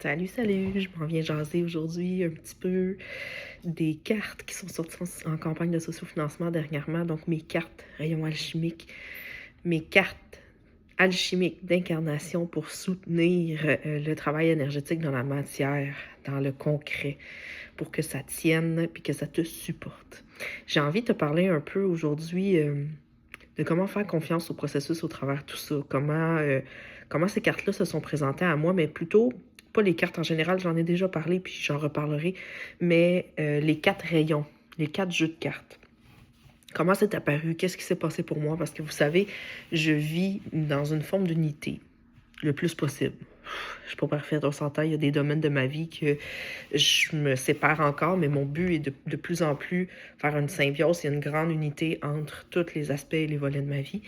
Salut, salut! Je m'en viens jaser aujourd'hui un petit peu des cartes qui sont sorties en campagne de sociofinancement dernièrement. Donc, mes cartes rayons alchimiques, mes cartes alchimiques d'incarnation pour soutenir le travail énergétique dans la matière, dans le concret, pour que ça tienne puis que ça te supporte. J'ai envie de te parler un peu aujourd'hui de comment faire confiance au processus au travers de tout ça, comment ces cartes-là se sont présentées à moi, mais plutôt, pas les cartes en général, j'en ai déjà parlé, puis j'en reparlerai, mais les 4 rayons, les 4 jeux de cartes. Comment c'est apparu? Qu'est-ce qui s'est passé pour moi? Parce que vous savez, je vis dans une forme d'unité, le plus possible. Je suis pas parfaite, on s'entend, il y a des domaines de ma vie que je me sépare encore, mais mon but est de plus en plus faire une symbiose, il y a une grande unité entre tous les aspects et les volets de ma vie.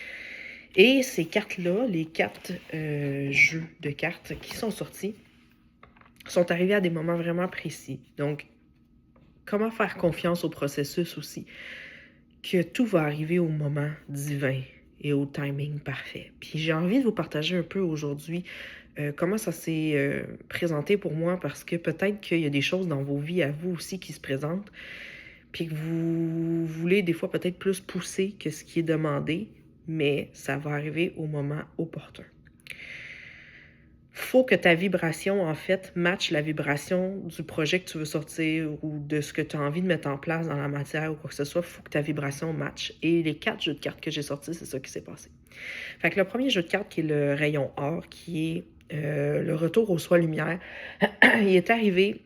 Et ces cartes-là, les 4 jeux de cartes qui sont sortis, sont arrivés à des moments vraiment précis. Donc, comment faire confiance au processus aussi? Que tout va arriver au moment divin et au timing parfait. Puis j'ai envie de vous partager un peu aujourd'hui comment ça s'est présenté pour moi, parce que peut-être qu'il y a des choses dans vos vies à vous aussi qui se présentent, puis que vous voulez des fois peut-être plus pousser que ce qui est demandé, mais ça va arriver au moment opportun. Faut que ta vibration, en fait, matche la vibration du projet que tu veux sortir ou de ce que tu as envie de mettre en place dans la matière ou quoi que ce soit. Faut que ta vibration matche. Et les 4 jeux de cartes que j'ai sortis, c'est ça qui s'est passé. Fait que le premier jeu de cartes, qui est le rayon or, qui est le retour au soi-lumière, il est arrivé...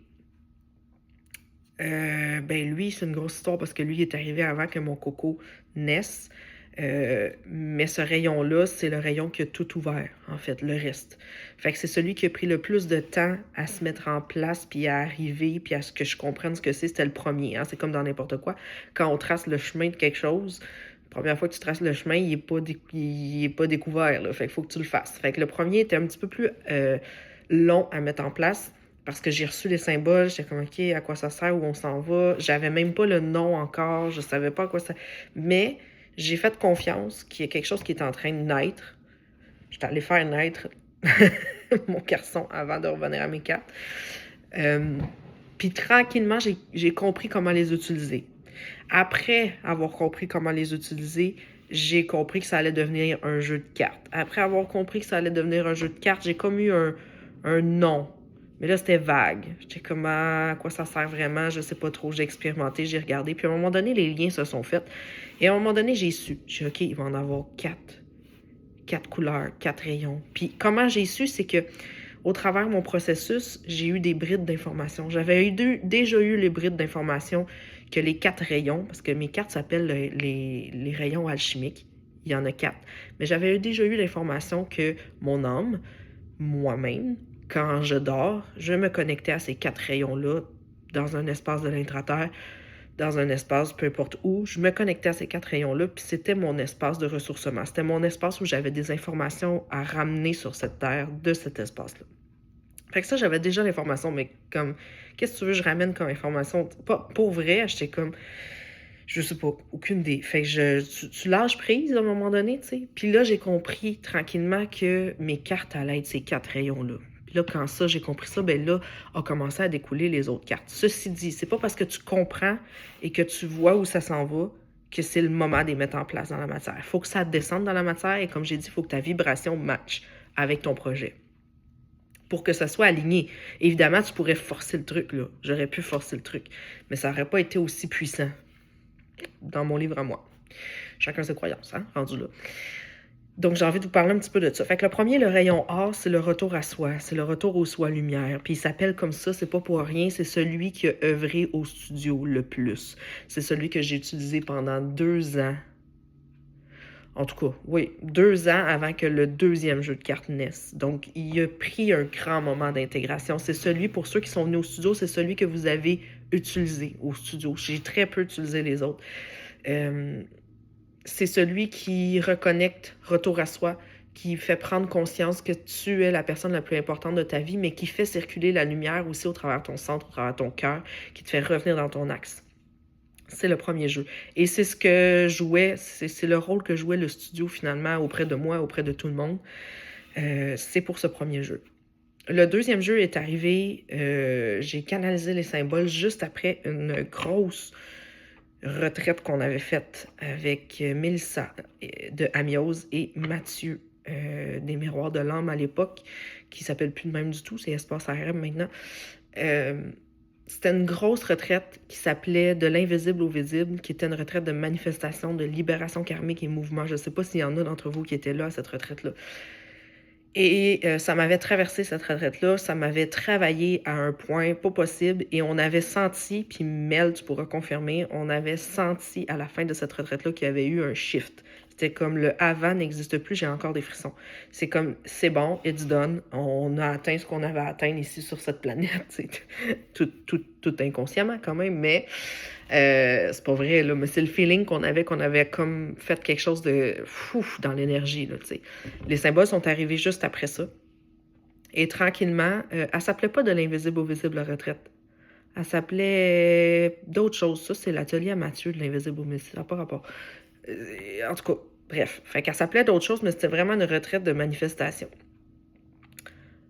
lui, c'est une grosse histoire parce que lui, il est arrivé avant que mon coco naisse. Mais ce rayon-là, c'est le rayon qui a tout ouvert, en fait, le reste. Fait que c'est celui qui a pris le plus de temps à se mettre en place, puis à arriver, puis à ce que je comprenne ce que c'est. C'était le premier, hein? C'est comme dans n'importe quoi. Quand on trace le chemin de quelque chose, la première fois que tu traces le chemin, il est pas découvert, là. Fait qu'il faut que tu le fasses. Fait que le premier était un petit peu plus long à mettre en place, parce que j'ai reçu les symboles, j'étais comme, OK, à quoi ça sert, où on s'en va. J'avais même pas le nom encore, je savais pas à quoi ça... Mais j'ai fait confiance qu'il y a quelque chose qui est en train de naître. J'étais allée faire naître mon garçon avant de revenir à mes cartes. Puis tranquillement, j'ai compris comment les utiliser. Après avoir compris comment les utiliser, j'ai compris que ça allait devenir un jeu de cartes. Après avoir compris que ça allait devenir un jeu de cartes, j'ai comme eu un nom. Mais là, c'était vague. J'étais comme, à quoi ça sert vraiment? Je sais pas trop. J'ai expérimenté, j'ai regardé. Puis à un moment donné, les liens se sont faits. Et à un moment donné, j'ai su. J'ai dit, OK, il va en avoir 4. 4 couleurs, 4 rayons. Puis comment j'ai su, c'est que au travers de mon processus, j'ai eu des brides d'informations. J'avais déjà eu les brides d'informations que les 4 rayons, parce que mes cartes s'appellent les rayons alchimiques. Il y en a 4. Mais j'avais déjà eu l'information que mon âme, moi-même, quand je dors, je me connectais à ces 4 rayons-là dans un espace de l'intraterre, dans un espace, peu importe où, je me connectais à ces 4 rayons-là, puis c'était mon espace de ressourcement. C'était mon espace où j'avais des informations à ramener sur cette terre de cet espace-là. Fait que ça, j'avais déjà l'information, mais comme, qu'est-ce que tu veux que je ramène comme information? Pas pour vrai, j'étais comme, je sais pas, aucune idée. Fait que tu lâches prise à un moment donné, tu sais. Puis là, j'ai compris tranquillement que mes cartes allaient être ces 4 rayons-là. Puis là, quand ça, j'ai compris ça, ben là, a commencé à découler les autres cartes. Ceci dit, c'est pas parce que tu comprends et que tu vois où ça s'en va que c'est le moment de les mettre en place dans la matière. Il faut que ça descende dans la matière et comme j'ai dit, il faut que ta vibration matche avec ton projet pour que ça soit aligné. Évidemment, tu pourrais forcer le truc, là. J'aurais pu forcer le truc, mais ça n'aurait pas été aussi puissant dans mon livre à moi. Chacun ses croyances, hein, rendu là. Donc, j'ai envie de vous parler un petit peu de ça. Fait que le premier, le rayon or, c'est le retour à soi. C'est le retour au soi-lumière. Puis il s'appelle comme ça, c'est pas pour rien. C'est celui qui a œuvré au studio le plus. C'est celui que j'ai utilisé pendant 2 ans. En tout cas, oui, 2 ans avant que le deuxième jeu de cartes naisse. Donc, il a pris un grand moment d'intégration. C'est celui, pour ceux qui sont venus au studio, c'est celui que vous avez utilisé au studio. J'ai très peu utilisé les autres. C'est celui qui reconnecte, retour à soi, qui fait prendre conscience que tu es la personne la plus importante de ta vie, mais qui fait circuler la lumière aussi au travers de ton centre, au travers de ton cœur, qui te fait revenir dans ton axe. C'est le premier jeu. Et c'est ce que jouait, c'est le rôle que jouait le studio finalement auprès de moi, auprès de tout le monde. C'est pour ce premier jeu. Le deuxième jeu est arrivé, j'ai canalisé les symboles juste après une grosse retraite qu'on avait faite avec Mélissa de Amiose et Mathieu des Miroirs de l'âme à l'époque, qui s'appelle plus de même du tout, c'est Espace ARM maintenant. C'était une grosse retraite qui s'appelait De l'invisible au visible, qui était une retraite de manifestation, de libération karmique et mouvement. Je ne sais pas s'il y en a d'entre vous qui étaient là à cette retraite-là. Et ça m'avait traversé cette retraite-là, ça m'avait travaillé à un point pas possible et on avait senti, puis Mel, tu pourras confirmer, on avait senti à la fin de cette retraite-là qu'il y avait eu un shift. C'était comme le avant n'existe plus, j'ai encore des frissons. C'est comme, c'est bon, it's done, on a atteint ce qu'on avait à atteindre ici sur cette planète, tout inconsciemment quand même, mais c'est pas vrai, là, mais c'est le feeling qu'on avait comme fait quelque chose de fou dans l'énergie, là, tu sais. Les symboles sont arrivés juste après ça. Et tranquillement, elle s'appelait pas De l'invisible au visible, la retraite. Elle s'appelait d'autres choses. Ça, c'est l'atelier à Mathieu de l'invisible au visible. Ça n'a pas rapport. En tout cas, bref. Fait qu'elle s'appelait d'autres choses, mais c'était vraiment une retraite de manifestation.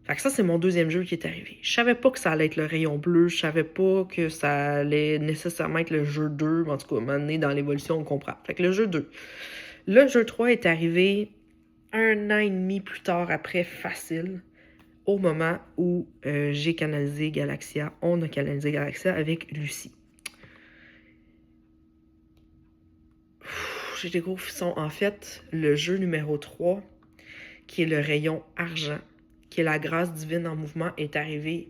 Fait que ça, c'est mon deuxième jeu qui est arrivé. Je savais pas que ça allait être le rayon bleu. Je savais pas que ça allait nécessairement être le jeu 2. En tout cas, à un moment donné, dans l'évolution, on comprend. Fait que le jeu 2. Le jeu 3 est arrivé 1 an et demi plus tard après, facile, au moment où j'ai canalisé Galaxia. On a canalisé Galaxia avec Lucie. J'ai des gros frissons. En fait, le jeu numéro 3, qui est le rayon argent, qui est la grâce divine en mouvement, est arrivé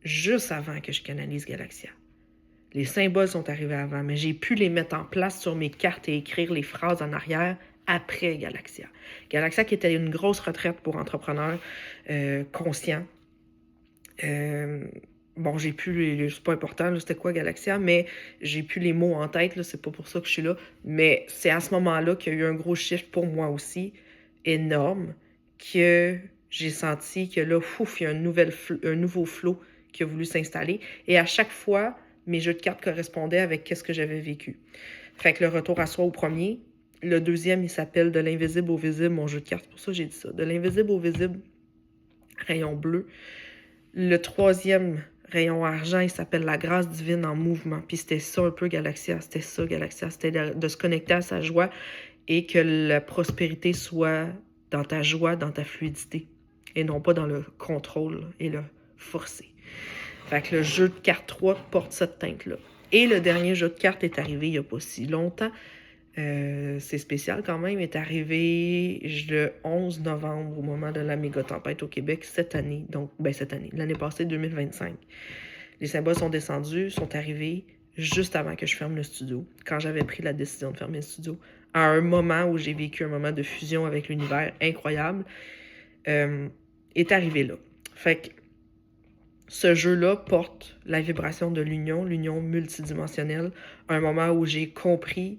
juste avant que je canalise Galaxia. Les symboles sont arrivés avant, mais j'ai pu les mettre en place sur mes cartes et écrire les phrases en arrière après Galaxia. Galaxia qui était une grosse retraite pour entrepreneurs conscients. Bon, j'ai plus, c'est pas important, c'était quoi Galaxia, mais j'ai plus les mots en tête, là, c'est pas pour ça que je suis là. Mais c'est à ce moment-là qu'il y a eu un gros shift pour moi aussi, énorme, que j'ai senti que là, fouf, il y a un nouveau flow qui a voulu s'installer. Et à chaque fois, mes jeux de cartes correspondaient avec ce que j'avais vécu. Fait que le retour à soi au premier. Le deuxième, il s'appelle De l'invisible au visible, mon jeu de cartes. Pour ça, j'ai dit ça. De l'invisible au visible, rayon bleu. Le troisième, rayon argent, il s'appelle La grâce divine en mouvement. Puis c'était ça un peu Galaxia. C'était ça, Galaxia. C'était de se connecter à sa joie et que la prospérité soit dans ta joie, dans ta fluidité. Et non pas dans le contrôle et le forcer. Fait que le jeu de cartes 3 porte cette teinte-là. Et le dernier jeu de cartes est arrivé il n'y a pas si longtemps. C'est spécial quand même, est arrivé le 11 novembre au moment de la méga tempête au Québec cette année. Donc, cette année, l'année passée, 2025. Les symboles sont descendus, sont arrivés juste avant que je ferme le studio, quand j'avais pris la décision de fermer le studio, à un moment où j'ai vécu un moment de fusion avec l'univers incroyable, est arrivé là. Fait que ce jeu-là porte la vibration de l'union multidimensionnelle, un moment où j'ai compris,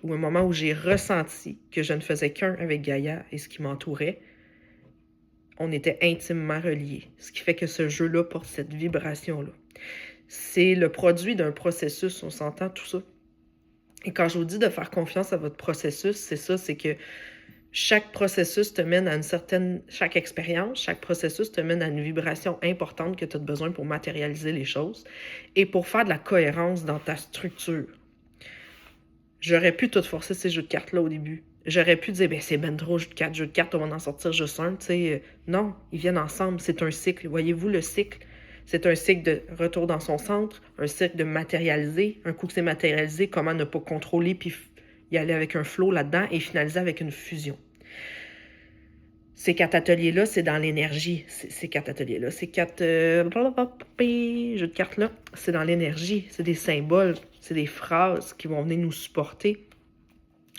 ou un moment où j'ai ressenti que je ne faisais qu'un avec Gaïa et ce qui m'entourait. On était intimement reliés, ce qui fait que ce jeu-là porte cette vibration-là. C'est le produit d'un processus, on s'entend tout ça. Et quand je vous dis de faire confiance à votre processus, c'est ça, c'est que chaque processus te mène à chaque expérience, chaque processus te mène à une vibration importante que tu as besoin pour matérialiser les choses et pour faire de la cohérence dans ta structure. J'aurais pu tout forcer ces jeux de cartes-là au début. J'aurais pu dire, c'est ben trop jeux de cartes, on va en sortir juste un, tu sais. Non, ils viennent ensemble, c'est un cycle. Voyez-vous le cycle? C'est un cycle de retour dans son centre, un cycle de matérialiser. Un coup que c'est matérialisé, comment ne pas contrôler puis y aller avec un flow là-dedans et finaliser avec une fusion. Ces 4 ateliers-là, c'est dans l'énergie. Ces 4 ateliers-là, ces 4 jeux de cartes-là, c'est dans l'énergie. C'est des symboles, c'est des phrases qui vont venir nous supporter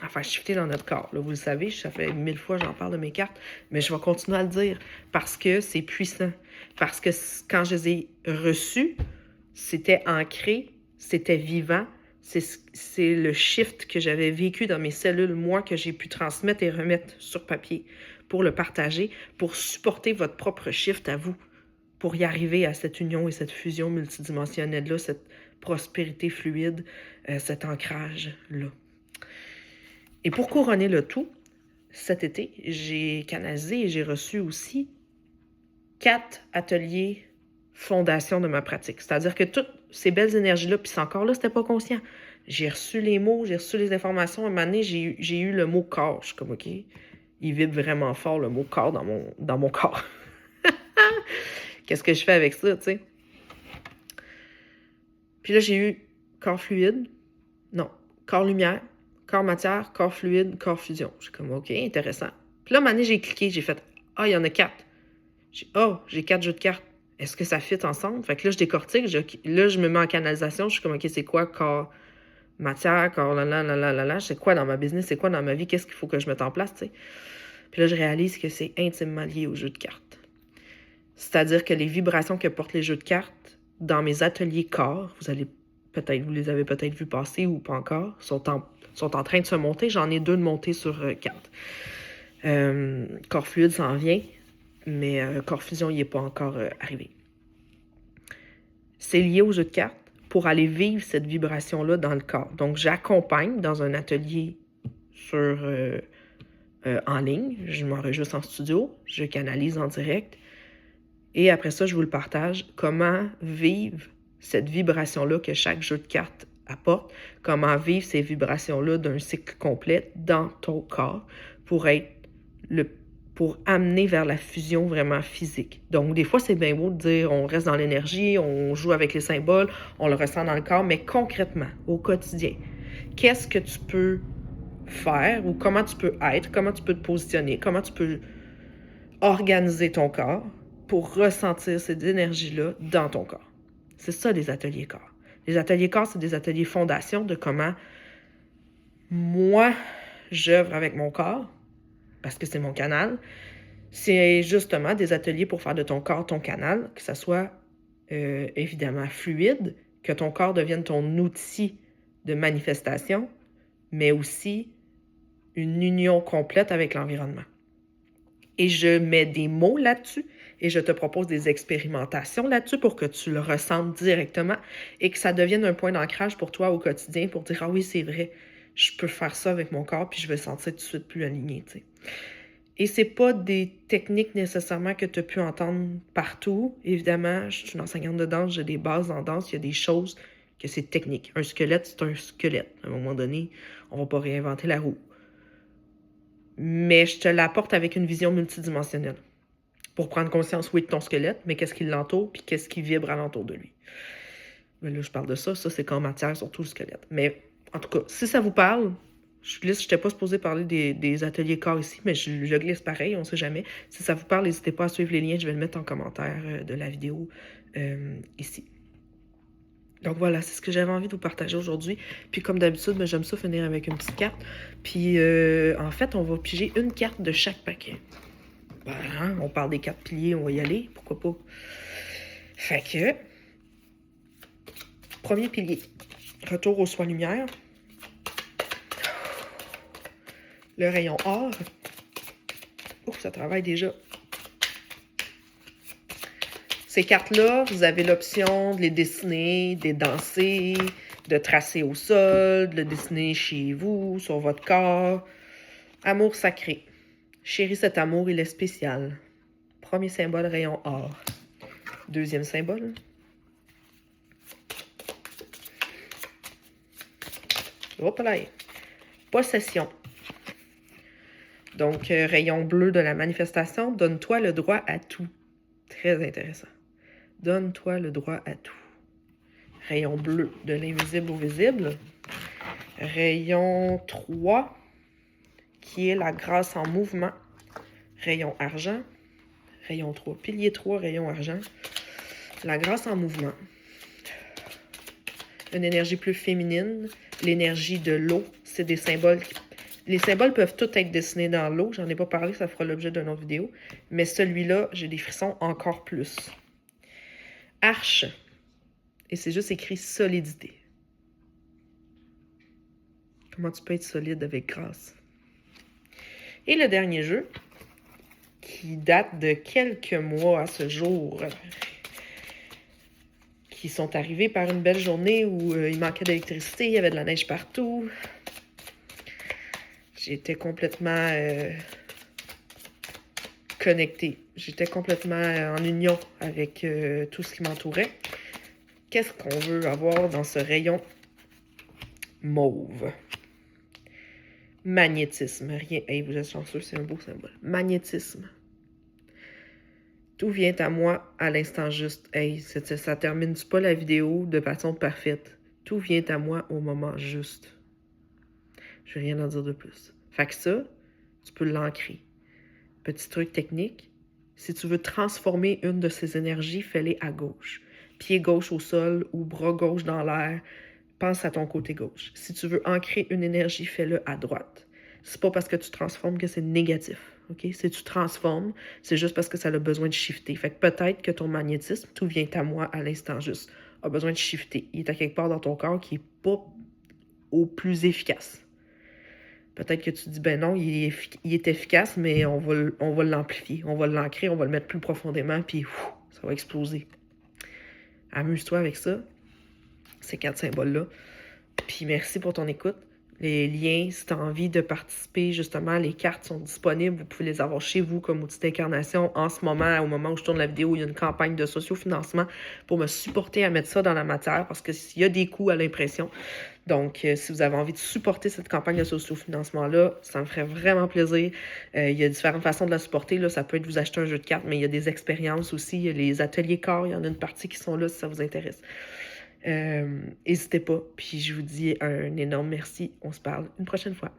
à faire shifter dans notre corps. Là, vous le savez, ça fait 1000 fois que j'en parle de mes cartes, mais je vais continuer à le dire parce que c'est puissant. Parce que quand je les ai reçus, c'était ancré, c'était vivant. C'est le shift que j'avais vécu dans mes cellules, moi, que j'ai pu transmettre et remettre sur papier pour le partager, pour supporter votre propre shift à vous, pour y arriver à cette union et cette fusion multidimensionnelle-là, cette prospérité fluide, cet ancrage-là. Et pour couronner le tout, cet été, j'ai canalisé et j'ai reçu aussi 4 ateliers fondation de ma pratique. C'est-à-dire que toutes ces belles énergies-là, puis c'est encore là, c'était pas conscient. J'ai reçu les mots, j'ai reçu les informations. À un moment donné, j'ai eu le mot corps. Je suis comme, OK, il vibre vraiment fort, le mot corps, dans mon corps. Qu'est-ce que je fais avec ça, tu sais? Puis là, j'ai eu corps fluide, non, corps lumière, corps matière, corps fluide, corps fusion. Je suis comme, OK, intéressant. Puis là, à un moment donné, j'ai cliqué, j'ai fait, il y en a 4. J'ai 4 jeux de cartes. Est-ce que ça fit ensemble? Fait que là, je décortique, là, je me mets en canalisation, je suis comme, OK, c'est quoi corps matière, corps c'est quoi dans ma business, c'est quoi dans ma vie, qu'est-ce qu'il faut que je mette en place, tu sais? Puis là, je réalise que c'est intimement lié aux jeux de cartes. C'est-à-dire que les vibrations que portent les jeux de cartes dans mes ateliers corps, vous les avez peut-être vus passer ou pas encore, sont en train de se monter. J'en ai 2 de monter sur 4. Corps fluide s'en vient, mais corps fusion, il n'est pas encore arrivé. C'est lié aux jeux de cartes pour aller vivre cette vibration-là dans le corps. Donc, j'accompagne dans un atelier en ligne. Je m'enregistre en studio, je canalise en direct. Et après ça, je vous le partage, comment vivre cette vibration-là que chaque jeu de cartes apporte, comment vivre ces vibrations-là d'un cycle complet dans ton corps pour amener vers la fusion vraiment physique. Donc, des fois, c'est bien beau de dire on reste dans l'énergie, on joue avec les symboles, on le ressent dans le corps, mais concrètement, au quotidien, qu'est-ce que tu peux faire ou comment tu peux être, comment tu peux te positionner, comment tu peux organiser ton corps pour ressentir cette énergie-là dans ton corps. C'est ça, les ateliers corps. Les ateliers corps, c'est des ateliers fondation de comment moi, j'œuvre avec mon corps, parce que c'est mon canal. C'est justement des ateliers pour faire de ton corps ton canal, que ça soit évidemment fluide, que ton corps devienne ton outil de manifestation, mais aussi une union complète avec l'environnement. Et je mets des mots là-dessus et je te propose des expérimentations là-dessus pour que tu le ressentes directement et que ça devienne un point d'ancrage pour toi au quotidien pour dire « Ah oui, c'est vrai, je peux faire ça avec mon corps puis je vais sentir tout de suite plus aligné. » Et c'est pas des techniques nécessairement que tu as pu entendre partout. Évidemment, je suis une enseignante de danse, j'ai des bases en danse, il y a des choses que c'est technique. Un squelette, c'est un squelette. À un moment donné, on va pas réinventer la roue. Mais je te l'apporte avec une vision multidimensionnelle pour prendre conscience, oui, de ton squelette, mais qu'est-ce qui l'entoure, puis qu'est-ce qui vibre alentour de lui. Mais là, je parle de ça c'est qu'en matière, surtout le squelette. Mais en tout cas, si ça vous parle, je n'étais pas supposée parler des ateliers corps ici, mais je glisse pareil, on ne sait jamais. Si ça vous parle, n'hésitez pas à suivre les liens, je vais le mettre en commentaire de la vidéo ici. Donc voilà, c'est ce que j'avais envie de vous partager aujourd'hui. Puis comme d'habitude, j'aime ça finir avec une petite carte. Puis en fait, on va piger une carte de chaque paquet. Ben, on parle des 4 piliers, on va y aller, pourquoi pas. Fait que, premier pilier, retour au soi lumière. Le rayon or. Ouf, ça travaille déjà. Ces cartes-là, vous avez l'option de les dessiner, de les danser, de tracer au sol, de le dessiner chez vous, sur votre corps. Amour sacré. Chéris cet amour, il est spécial. Premier symbole, rayon or. Deuxième symbole. Hop là. Possession. Donc, rayon bleu de la manifestation, donne-toi le droit à tout. Très intéressant. Donne-toi le droit à tout. Rayon bleu de l'invisible au visible. Rayon 3, qui est la grâce en mouvement. Rayon argent. Rayon 3, pilier 3, rayon argent. La grâce en mouvement. Une énergie plus féminine. L'énergie de l'eau. C'est des symboles Les symboles peuvent tous être dessinés dans l'eau. J'en ai pas parlé, ça fera l'objet d'une autre vidéo. Mais celui-là, j'ai des frissons encore plus. Arche. Et c'est juste écrit solidité. Comment tu peux être solide avec grâce? Et le dernier jeu, qui date de quelques mois à ce jour, qui sont arrivés par une belle journée où il manquait d'électricité, il y avait de la neige partout. J'étais complètement connectée. J'étais complètement en union avec tout ce qui m'entourait. Qu'est-ce qu'on veut avoir dans ce rayon mauve? Magnétisme. Rien. Hey, vous êtes chanceux, c'est un beau symbole. Magnétisme. Tout vient à moi à l'instant juste. Hey, ça termine pas la vidéo de façon parfaite. Tout vient à moi au moment juste. Je vais rien en dire de plus. Fait que ça, tu peux l'ancrer. Petit truc technique, si tu veux transformer une de ces énergies, fais-les à gauche. Pied gauche au sol ou bras gauche dans l'air, pense à ton côté gauche. Si tu veux ancrer une énergie, fais-le à droite. C'est pas parce que tu transformes que c'est négatif. OK? Si tu transformes, c'est juste parce que ça a besoin de shifter. Fait que peut-être que ton magnétisme, tout vient à moi à l'instant juste, a besoin de shifter. Il est à quelque part dans ton corps qui n'est pas au plus efficace. Peut-être que tu dis, ben non, il est efficace, mais on va l'amplifier, on va l'ancrer, on va le mettre plus profondément, puis ça va exploser. Amuse-toi avec ça, ces 4 symboles-là. Puis merci pour ton écoute. Les liens, si tu as envie de participer, justement, les cartes sont disponibles. Vous pouvez les avoir chez vous comme outil d'incarnation. En ce moment, au moment où je tourne la vidéo, il y a une campagne de sociofinancement pour me supporter à mettre ça dans la matière parce qu'il y a des coûts à l'impression. Donc, si vous avez envie de supporter cette campagne de sociofinancement-là, ça me ferait vraiment plaisir. Il y a différentes façons de la supporter. Là. Ça peut être vous acheter un jeu de cartes, mais il y a des expériences aussi. Il y a les ateliers corps, il y en a une partie qui sont là si ça vous intéresse. N'hésitez pas. Puis je vous dis un énorme merci. On se parle une prochaine fois.